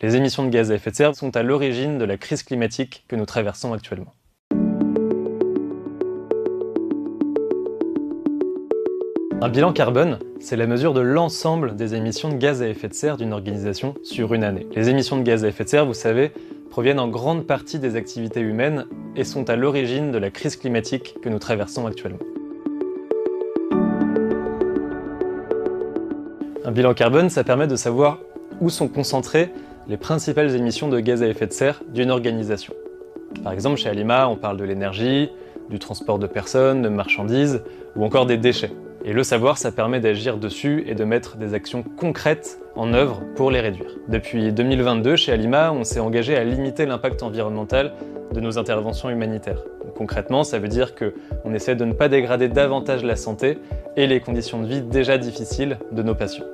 Les émissions de gaz à effet de serre sont à l'origine de la crise climatique que nous traversons actuellement. Un bilan carbone, c'est la mesure de l'ensemble des émissions de gaz à effet de serre d'une organisation sur une année. Les émissions de gaz à effet de serre, vous savez, proviennent en grande partie des activités humaines et sont à l'origine de la crise climatique que nous traversons actuellement. Un bilan carbone, ça permet de savoir où sont concentrées les principales émissions de gaz à effet de serre d'une organisation. Par exemple, chez Alima, on parle de l'énergie, du transport de personnes, de marchandises ou encore des déchets. Et le savoir, ça permet d'agir dessus et de mettre des actions concrètes en œuvre pour les réduire. Depuis 2022, chez Alima, on s'est engagé à limiter l'impact environnemental de nos interventions humanitaires. Donc, concrètement, ça veut dire qu'on essaie de ne pas dégrader davantage la santé et les conditions de vie déjà difficiles de nos patients.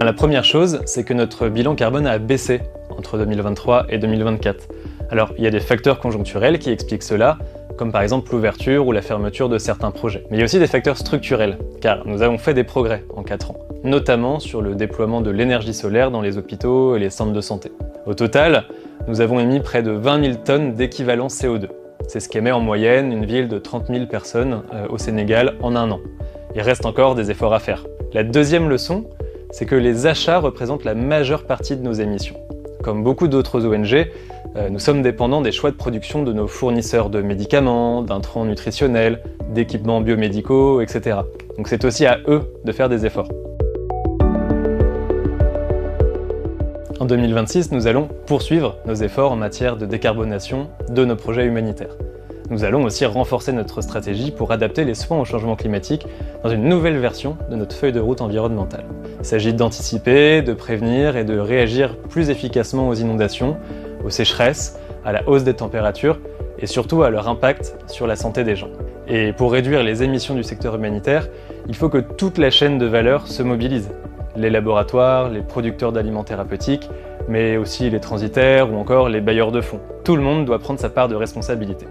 La première chose, c'est que notre bilan carbone a baissé entre 2023 et 2024. Alors, il y a des facteurs conjoncturels qui expliquent cela, comme par exemple l'ouverture ou la fermeture de certains projets. Mais il y a aussi des facteurs structurels, car nous avons fait des progrès en 4 ans, notamment sur le déploiement de l'énergie solaire dans les hôpitaux et les centres de santé. Au total, nous avons émis près de 20 000 tonnes d'équivalent CO2. C'est ce qu'émet en moyenne une ville de 30 000 personnes au Sénégal en un an. Il reste encore des efforts à faire. La deuxième leçon, c'est que les achats représentent la majeure partie de nos émissions. Comme beaucoup d'autres ONG, nous sommes dépendants des choix de production de nos fournisseurs de médicaments, d'intrants nutritionnels, d'équipements biomédicaux, etc. Donc c'est aussi à eux de faire des efforts. En 2026, nous allons poursuivre nos efforts en matière de décarbonation de nos projets humanitaires. Nous allons aussi renforcer notre stratégie pour adapter les soins au changement climatique dans une nouvelle version de notre feuille de route environnementale. Il s'agit d'anticiper, de prévenir et de réagir plus efficacement aux inondations, aux sécheresses, à la hausse des températures et surtout à leur impact sur la santé des gens. Et pour réduire les émissions du secteur humanitaire, il faut que toute la chaîne de valeur se mobilise. Les laboratoires, les producteurs d'aliments thérapeutiques, mais aussi les transitaires ou encore les bailleurs de fonds. Tout le monde doit prendre sa part de responsabilité.